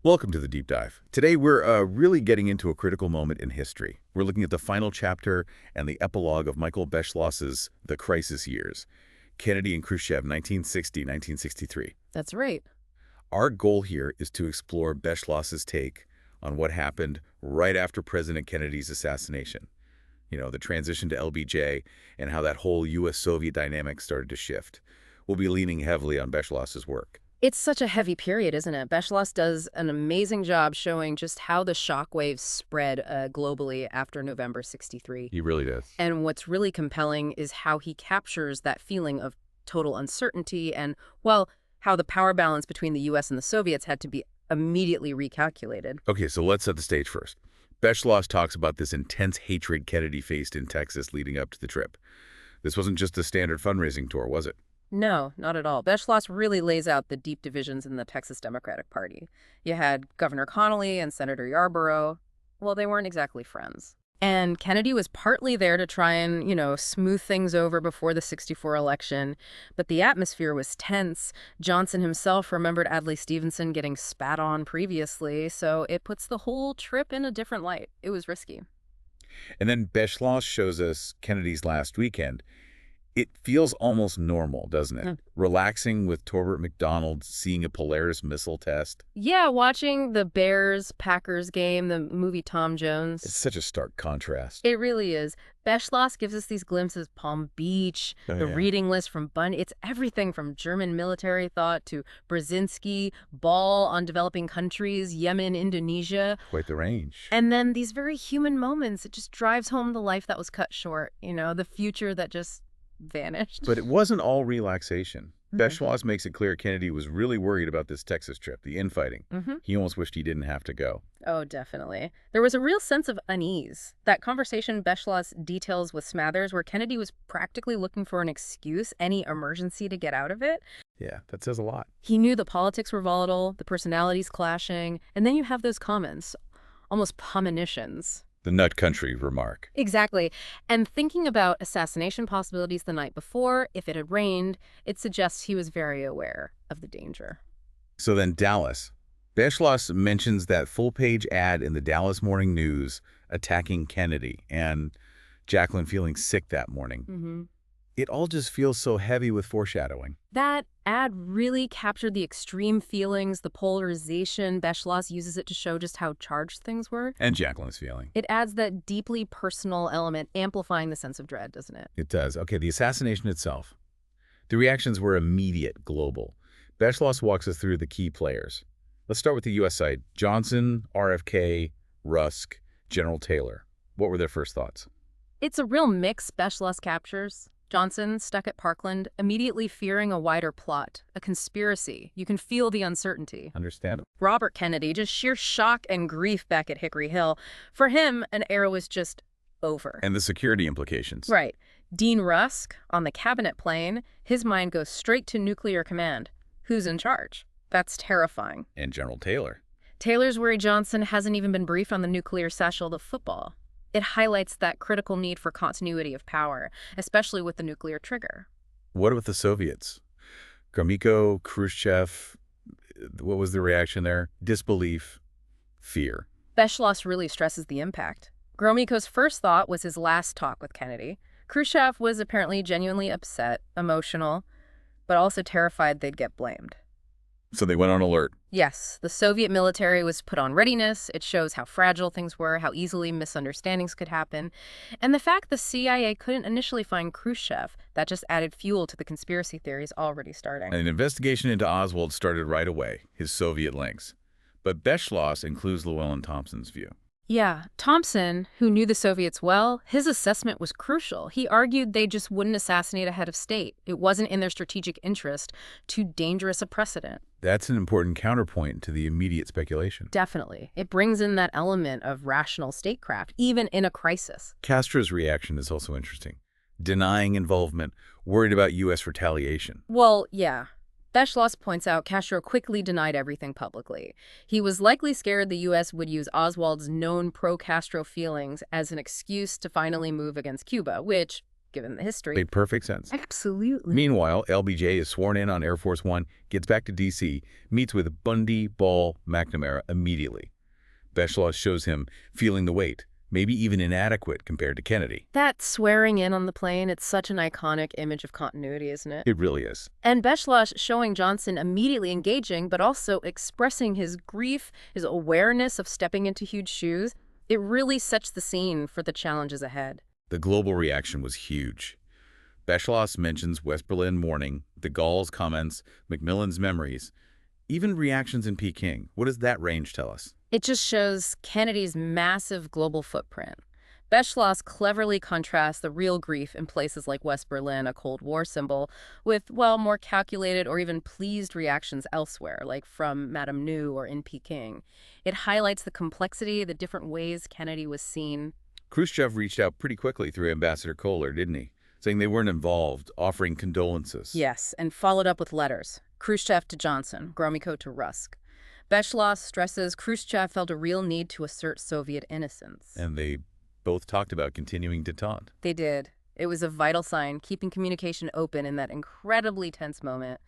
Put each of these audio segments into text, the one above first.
Welcome to the Deep Dive. Today we're really getting into a critical moment in history. We're looking at the final chapter and the epilogue of Michael Beschloss's The Crisis Years, Kennedy and Khrushchev, 1960-1963. That's right. Our goal here is to explore Beschloss's take on what happened right after President Kennedy's assassination. You know, the transition to LBJ and how that whole U.S. Soviet dynamic started to shift. We'll be leaning heavily on Beschloss's work. It's such a heavy period, isn't it? Beschloss does an amazing job showing just how the shockwaves spread globally after November 63. He really does. And what's really compelling is how he captures that feeling of total uncertainty and, well, how the power balance between the U.S. and the Soviets had to be immediately recalculated. Okay, so let's set the stage first. Beschloss talks about this intense hatred Kennedy faced in Texas leading up to the trip. This wasn't just a standard fundraising tour, was it? No, not at all. Beschloss really lays out the deep divisions in the Texas Democratic Party. You had Governor Connally and Senator Yarborough. Well, they weren't exactly friends. And Kennedy was partly there to try and, smooth things over before the 64 election. But the atmosphere was tense. Johnson himself remembered Adlai Stevenson getting spat on previously, so it puts the whole trip in a different light. It was risky. And then Beschloss shows us Kennedy's last weekend. It feels almost normal, doesn't it? Relaxing with Torbert Macdonald, seeing a Polaris missile test. Yeah, watching the Bears-Packers game, the movie Tom Jones. It's such a stark contrast. It really is. Beschloss gives us these glimpses of Palm Beach, reading list from Bunn. It's everything from German military thought to Brzezinski, Ball on developing countries, Yemen, Indonesia. Quite the range. And then these very human moments. It just drives home the life that was cut short, the future that just vanished. But it wasn't all relaxation. Beschloss makes it clear Kennedy was really worried about this Texas trip, the infighting. He almost wished he didn't have to go. Oh, definitely. There was a real sense of unease. That conversation Beschloss details with Smathers, where Kennedy was practically looking for an excuse, any emergency to get out of it. Yeah, that says a lot. He knew the politics were volatile, the personalities clashing, and then you have those comments, almost premonitions. The nut country remark. Exactly. And thinking about assassination possibilities the night before, if it had rained, it suggests he was very aware of the danger. So then Dallas. Beschloss mentions that full-page ad in the Dallas Morning News attacking Kennedy and Jacqueline feeling sick that morning. It all just feels so heavy with foreshadowing. That ad really captured the extreme feelings, the polarization. Beschloss uses it to show just how charged things were. And Jacqueline's feeling. It adds that deeply personal element, amplifying the sense of dread, doesn't it? It does. Okay, the assassination itself. The reactions were immediate, global. Beschloss walks us through the key players. Let's start with the U.S. side. Johnson, RFK, Rusk, General Taylor. What were their first thoughts? It's a real mix Beschloss captures. Johnson, stuck at Parkland, immediately fearing a wider plot, a conspiracy. You can feel the uncertainty. Understandable. Robert Kennedy, just sheer shock and grief back at Hickory Hill. For him, an era was just over. And the security implications. Right. Dean Rusk, on the cabinet plane, his mind goes straight to nuclear command. Who's in charge? That's terrifying. And General Taylor. Taylor's worried Johnson hasn't even been briefed on the nuclear satchel of football. It highlights that critical need for continuity of power, especially with the nuclear trigger. What about the Soviets? Gromyko, Khrushchev, what was the reaction there? Disbelief, fear. Beschloss really stresses the impact. Gromyko's first thought was his last talk with Kennedy. Khrushchev was apparently genuinely upset, emotional, but also terrified they'd get blamed. So they went on alert. Yes, the Soviet military was put on readiness. It shows how fragile things were, how easily misunderstandings could happen. And the fact the CIA couldn't initially find Khrushchev, that just added fuel to the conspiracy theories already starting. An investigation into Oswald started right away, his Soviet links. But Beschloss includes Llewellyn Thompson's view. Yeah, Thompson, who knew the Soviets well, his assessment was crucial. He argued they just wouldn't assassinate a head of state. It wasn't in their strategic interest. Too dangerous a precedent. That's an important counterpoint to the immediate speculation. Definitely. It brings in that element of rational statecraft, even in a crisis. Castro's reaction is also interesting. Denying involvement, worried about U.S. retaliation. Well, yeah. Beschloss points out Castro quickly denied everything publicly. He was likely scared the U.S. would use Oswald's known pro-Castro feelings as an excuse to finally move against Cuba, which given the history. Made perfect sense. Absolutely. Meanwhile, LBJ is sworn in on Air Force One, gets back to D.C., meets with Bundy, Ball, McNamara immediately. Beschloss shows him feeling the weight, maybe even inadequate compared to Kennedy. That swearing in on the plane, it's such an iconic image of continuity, isn't it? It really is. And Beschloss showing Johnson immediately engaging, but also expressing his grief, his awareness of stepping into huge shoes. It really sets the scene for the challenges ahead. The global reaction was huge. Beschloss mentions West Berlin mourning, de Gaulle's comments, Macmillan's memories, even reactions in Peking. What does that range tell us? It just shows Kennedy's massive global footprint. Beschloss cleverly contrasts the real grief in places like West Berlin, a Cold War symbol, with, well, more calculated or even pleased reactions elsewhere, like from Madame New or in Peking. It highlights the complexity, the different ways Kennedy was seen. Khrushchev reached out pretty quickly through Ambassador Kohler, didn't he? Saying they weren't involved, offering condolences. Yes, and followed up with letters. Khrushchev to Johnson, Gromyko to Rusk. Beschloss stresses Khrushchev felt a real need to assert Soviet innocence. And they both talked about continuing détente. They did. It was a vital sign, keeping communication open in that incredibly tense moment.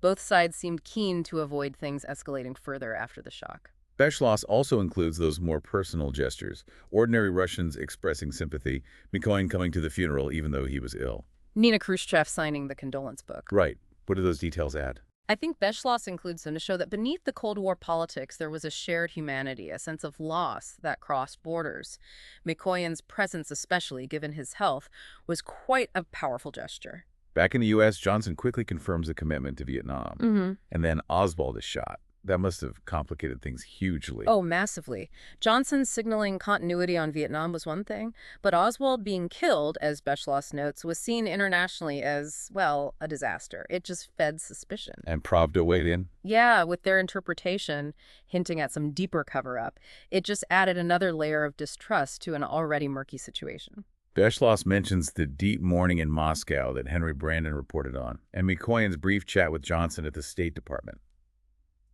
Both sides seemed keen to avoid things escalating further after the shock. Beschloss also includes those more personal gestures, ordinary Russians expressing sympathy, Mikoyan coming to the funeral even though he was ill. Nina Khrushchev signing the condolence book. Right. What do those details add? I think Beschloss includes them to show that beneath the Cold War politics, there was a shared humanity, a sense of loss that crossed borders. Mikoyan's presence, especially given his health, was quite a powerful gesture. Back in the U.S., Johnson quickly confirms a commitment to Vietnam. And then Oswald is shot. That must have complicated things hugely. Oh, massively. Johnson signaling continuity on Vietnam was one thing, but Oswald being killed, as Beschloss notes, was seen internationally as, well, a disaster. It just fed suspicion. And Pravda weighed in? Yeah, with their interpretation hinting at some deeper cover-up. It just added another layer of distrust to an already murky situation. Beschloss mentions the deep mourning in Moscow that Henry Brandon reported on, and Mikoyan's brief chat with Johnson at the State Department.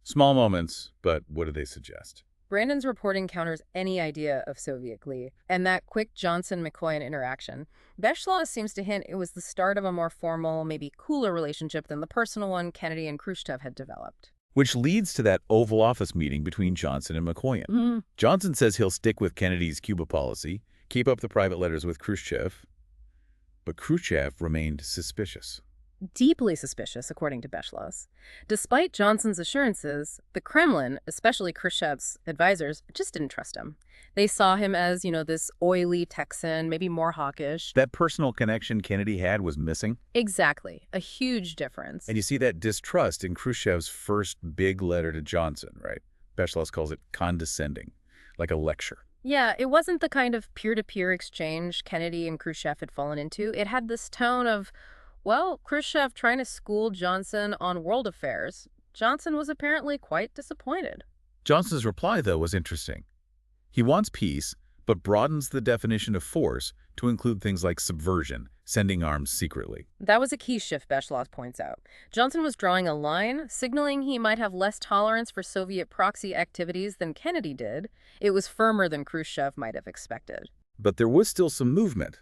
Small moments, but what do they suggest? Brandon's reporting counters any idea of Soviet glee, and that quick Johnson-Mikoyan interaction. Beschloss seems to hint it was the start of a more formal, maybe cooler relationship than the personal one Kennedy and Khrushchev had developed. Which leads to that Oval Office meeting between Johnson and Mikoyan. Johnson says he'll stick with Kennedy's Cuba policy, keep up the private letters with Khrushchev, but Khrushchev remained suspicious. Deeply suspicious, according to Beschloss. Despite Johnson's assurances, the Kremlin, especially Khrushchev's advisors, just didn't trust him. They saw him as, this oily Texan, maybe more hawkish. That personal connection Kennedy had was missing? Exactly. A huge difference. And you see that distrust in Khrushchev's first big letter to Johnson, right? Beschloss calls it condescending, like a lecture. Yeah, it wasn't the kind of peer-to-peer exchange Kennedy and Khrushchev had fallen into. It had this tone of, well, Khrushchev trying to school Johnson on world affairs. Johnson was apparently quite disappointed. Johnson's reply, though, was interesting. He wants peace, but broadens the definition of force to include things like subversion, sending arms secretly. That was a key shift, Beschloss points out. Johnson was drawing a line, signaling he might have less tolerance for Soviet proxy activities than Kennedy did. It was firmer than Khrushchev might have expected. But there was still some movement.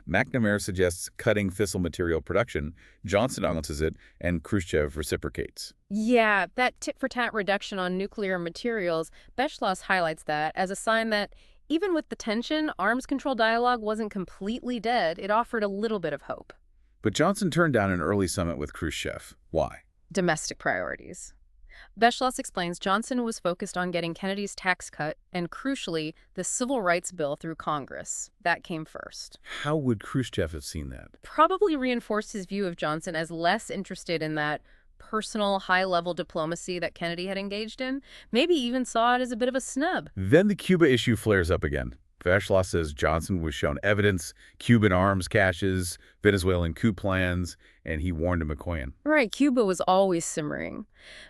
McNamara suggests cutting fissile material production, Johnson announces it, and Khrushchev reciprocates. Yeah, that tit-for-tat reduction on nuclear materials, Beschloss highlights that as a sign that even with the tension, arms control dialogue wasn't completely dead. It offered a little bit of hope. But Johnson turned down an early summit with Khrushchev. Why? Domestic priorities. Beschloss explains Johnson was focused on getting Kennedy's tax cut and, crucially, the Civil Rights Bill through Congress. That came first. How would Khrushchev have seen that? Probably reinforced his view of Johnson as less interested in that personal, high-level diplomacy that Kennedy had engaged in. Maybe even saw it as a bit of a snub. Then the Cuba issue flares up again. Beschloss says Johnson was shown evidence, Cuban arms caches, Venezuelan coup plans, and he warned Mikoyan. Right, Cuba was always simmering.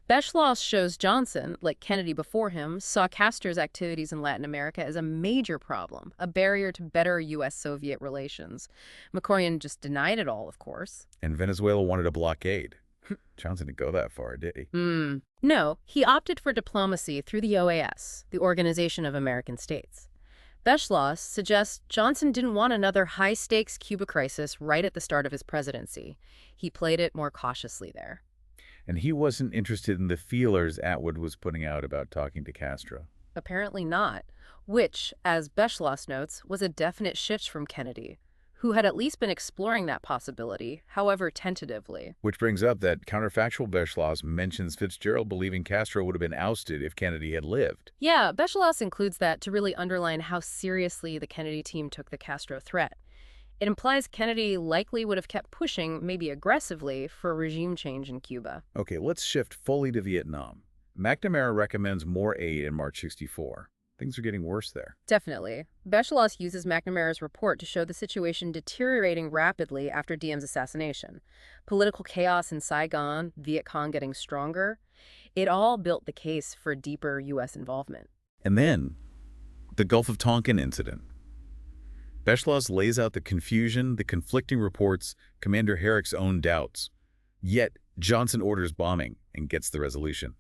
Beschloss shows Johnson, like Kennedy before him, saw Castro's activities in Latin America as a major problem, a barrier to better U.S. Soviet relations. Mikoyan just denied it all, of course. And Venezuela wanted a blockade. Johnson didn't go that far, did he? No, he opted for diplomacy through the OAS, the Organization of American States. Beschloss suggests Johnson didn't want another high-stakes Cuba crisis right at the start of his presidency. He played it more cautiously there. And he wasn't interested in the feelers Atwood was putting out about talking to Castro. Apparently not, which, as Beschloss notes, was a definite shift from Kennedy, who had at least been exploring that possibility, however tentatively. Which brings up that counterfactual Beschloss mentions Fitzgerald believing Castro would have been ousted if Kennedy had lived. Yeah, Beschloss includes that to really underline how seriously the Kennedy team took the Castro threat. It implies Kennedy likely would have kept pushing, maybe aggressively, for a regime change in Cuba. Okay, let's shift fully to Vietnam. McNamara recommends more aid in March '64. Things are getting worse there. Definitely. Beschloss uses McNamara's report to show the situation deteriorating rapidly after Diem's assassination. Political chaos in Saigon, Viet Cong getting stronger. It all built the case for deeper U.S. involvement. And then, the Gulf of Tonkin incident. Beschloss lays out the confusion, the conflicting reports, Commander Herrick's own doubts. Yet, Johnson orders bombing and gets the resolution.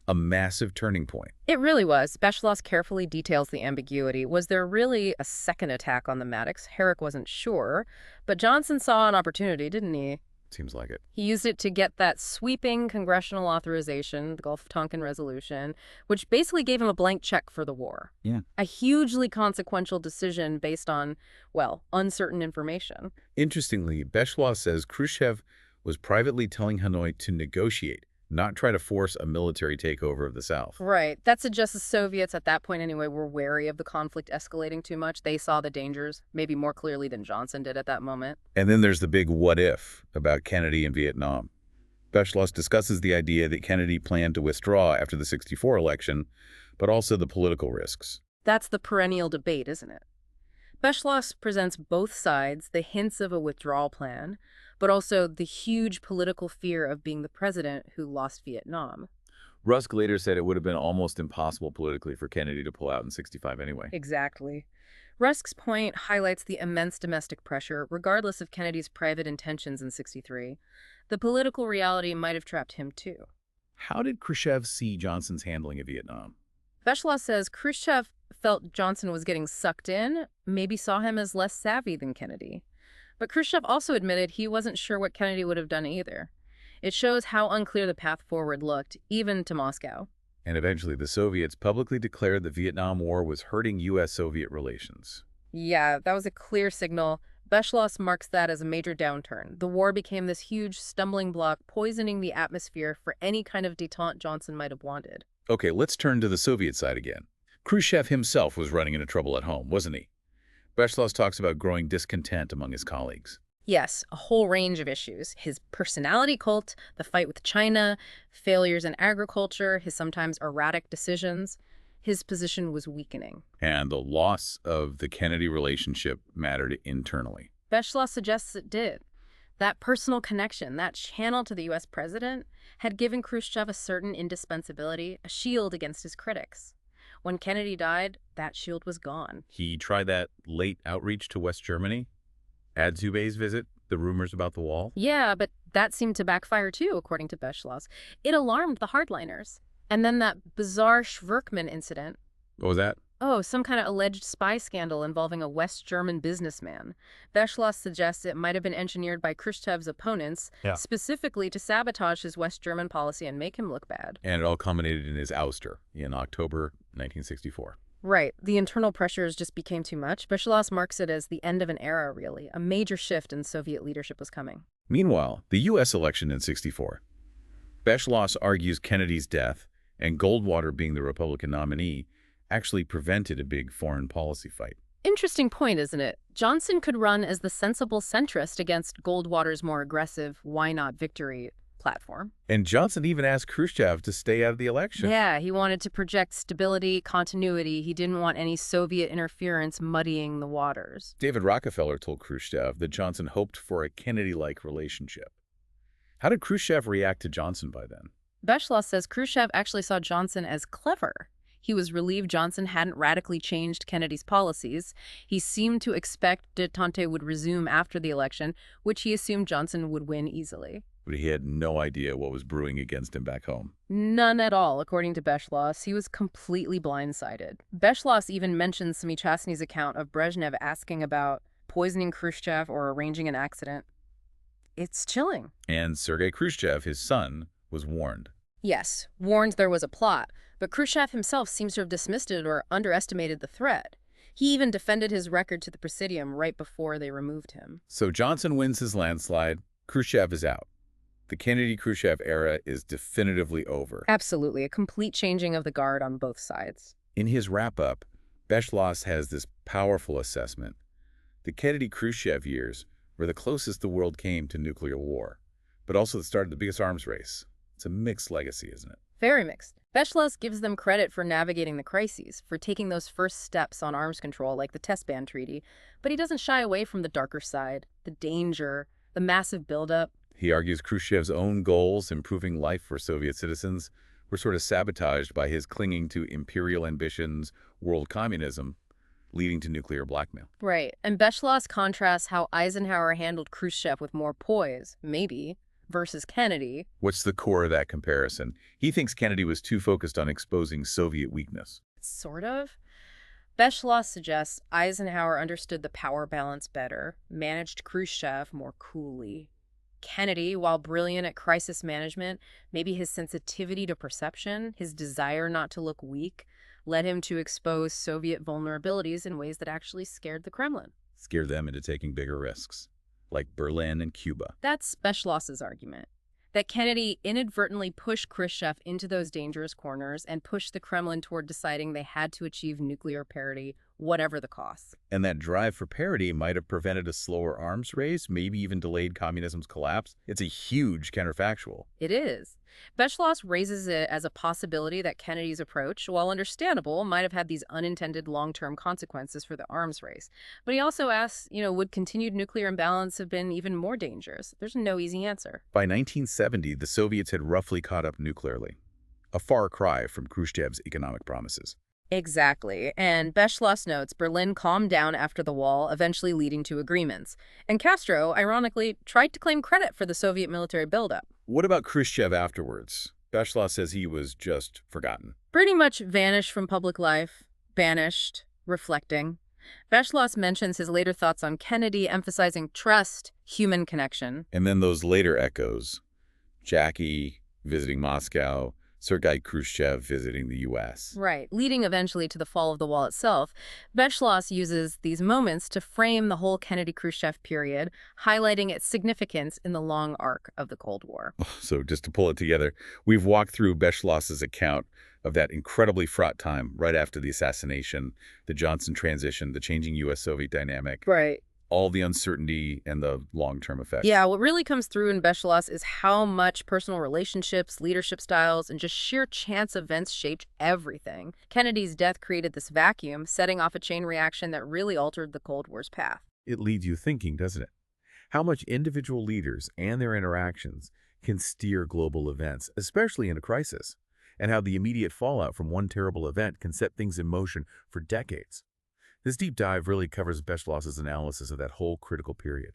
A massive turning point. It really was. Beschloss carefully details the ambiguity. Was there really a second attack on the Maddox? Herrick wasn't sure, but Johnson saw an opportunity, didn't he? Seems like it. He used it to get that sweeping congressional authorization, the Gulf of Tonkin Resolution, which basically gave him a blank check for the war. Yeah. A hugely consequential decision based on, well, uncertain information. Interestingly, Beschloss says Khrushchev was privately telling Hanoi to negotiate, not try to force a military takeover of the South. Right. That suggests the Soviets, at that point anyway, were wary of the conflict escalating too much. They saw the dangers, maybe more clearly than Johnson did at that moment. And then there's the big what if about Kennedy and Vietnam. Beschloss discusses the idea that Kennedy planned to withdraw after the '64 election, but also the political risks. That's the perennial debate, isn't it? Beschloss presents both sides, the hints of a withdrawal plan, but also the huge political fear of being the president who lost Vietnam. Rusk later said it would have been almost impossible politically for Kennedy to pull out in '65 anyway. Exactly. Rusk's point highlights the immense domestic pressure, regardless of Kennedy's private intentions in '63. The political reality might have trapped him too. How did Khrushchev see Johnson's handling of Vietnam? Beschloss says Khrushchev felt Johnson was getting sucked in, maybe saw him as less savvy than Kennedy. But Khrushchev also admitted he wasn't sure what Kennedy would have done either. It shows how unclear the path forward looked, even to Moscow. And eventually, the Soviets publicly declared the Vietnam War was hurting U.S. Soviet relations. Yeah, that was a clear signal. Beschloss marks that as a major downturn. The war became this huge stumbling block, poisoning the atmosphere for any kind of détente Johnson might have wanted. Okay, let's turn to the Soviet side again. Khrushchev himself was running into trouble at home, wasn't he? Beschloss talks about growing discontent among his colleagues. Yes, a whole range of issues. His personality cult, the fight with China, failures in agriculture, his sometimes erratic decisions. His position was weakening. And the loss of the Kennedy relationship mattered internally. Beschloss suggests it did. That personal connection, that channel to the U.S. president, had given Khrushchev a certain indispensability, a shield against his critics. When Kennedy died, that shield was gone. He tried that late outreach to West Germany. Adzubey's visit, the rumors about the wall. Yeah, but that seemed to backfire too, according to Beschloss. It alarmed the hardliners. And then that bizarre Schwerkman incident. What was that? Oh, some kind of alleged spy scandal involving a West German businessman. Beschloss suggests it might have been engineered by Khrushchev's opponents, specifically to sabotage his West German policy and make him look bad. And it all culminated in his ouster in October 1964. Right. The internal pressures just became too much. Beschloss marks it as the end of an era, really. A major shift in Soviet leadership was coming. Meanwhile, the U.S. election in '64. Beschloss argues Kennedy's death, and Goldwater being the Republican nominee, actually prevented a big foreign policy fight. Interesting point, isn't it? Johnson could run as the sensible centrist against Goldwater's more aggressive why not victory platform. And Johnson even asked Khrushchev to stay out of the election. Yeah, he wanted to project stability, continuity. He didn't want any Soviet interference muddying the waters. David Rockefeller told Khrushchev that Johnson hoped for a Kennedy-like relationship. How did Khrushchev react to Johnson by then? Beschloss says Khrushchev actually saw Johnson as clever. He was relieved Johnson hadn't radically changed Kennedy's policies. He seemed to expect détente would resume after the election, which he assumed Johnson would win easily. but he had no idea what was brewing against him back home. None at all, according to Beschloss. He was completely blindsided. Beschloss even mentions Chastny's account of Brezhnev asking about poisoning Khrushchev or arranging an accident. It's chilling. And Sergei Khrushchev, his son, was warned. Yes, warned there was a plot, but Khrushchev himself seems to have dismissed it or underestimated the threat. He even defended his record to the Presidium right before they removed him. So Johnson wins his landslide. Khrushchev is out. The Kennedy-Khrushchev era is definitively over. Absolutely, a complete changing of the guard on both sides. In his wrap-up, Beschloss has this powerful assessment. The Kennedy-Khrushchev years were the closest the world came to nuclear war, but also the start of the biggest arms race. It's a mixed legacy, isn't it? Very mixed. Beschloss gives them credit for navigating the crises, for taking those first steps on arms control like the test ban treaty, but he doesn't shy away from the darker side, the danger, the massive buildup. He argues Khrushchev's own goals, improving life for Soviet citizens, were sort of sabotaged by his clinging to imperial ambitions, world communism, leading to nuclear blackmail. Right, and Beschloss contrasts how Eisenhower handled Khrushchev with more poise, maybe, versus Kennedy. What's the core of that comparison? He thinks Kennedy was too focused on exposing Soviet weakness. Sort of. Beschloss suggests Eisenhower understood the power balance better, managed Khrushchev more coolly. Kennedy, while brilliant at crisis management, maybe his sensitivity to perception, his desire not to look weak, led him to expose Soviet vulnerabilities in ways that actually scared the Kremlin. Scared them into taking bigger risks, like Berlin and Cuba. That's Beschloss's argument, that Kennedy inadvertently pushed Khrushchev into those dangerous corners and pushed the Kremlin toward deciding they had to achieve nuclear parity, whatever the cost. And that drive for parity might have prevented a slower arms race, maybe even delayed communism's collapse. It's a huge counterfactual. It is. Beschloss raises it as a possibility that Kennedy's approach, while understandable, might have had these unintended long-term consequences for the arms race. But he also asks, would continued nuclear imbalance have been even more dangerous? There's no easy answer. By 1970, the Soviets had roughly caught up nuclearly, a far cry from Khrushchev's economic promises. Exactly. And Beschloss notes Berlin calmed down after the wall, eventually leading to agreements. And Castro, ironically, tried to claim credit for the Soviet military buildup. What about Khrushchev afterwards? Beschloss says he was just forgotten. Pretty much vanished from public life, banished, reflecting. Beschloss mentions his later thoughts on Kennedy, emphasizing trust, human connection. And then those later echoes, Jackie visiting Moscow, Sergei Khrushchev visiting the U.S. Right, leading eventually to the fall of the wall itself. Beschloss uses these moments to frame the whole Kennedy-Khrushchev period, highlighting its significance in the long arc of the Cold War. So just to pull it together, we've walked through Beschloss's account of that incredibly fraught time right after the assassination, the Johnson transition, the changing U.S. Soviet dynamic. Right. All the uncertainty and the long-term effects. Yeah, what really comes through in Beschloss is how much personal relationships, leadership styles, and just sheer chance events shaped everything. Kennedy's death created this vacuum, setting off a chain reaction that really altered the Cold War's path. It leads you thinking, doesn't it? How much individual leaders and their interactions can steer global events, especially in a crisis, and how the immediate fallout from one terrible event can set things in motion for decades. This deep dive really covers Beschloss's analysis of that whole critical period.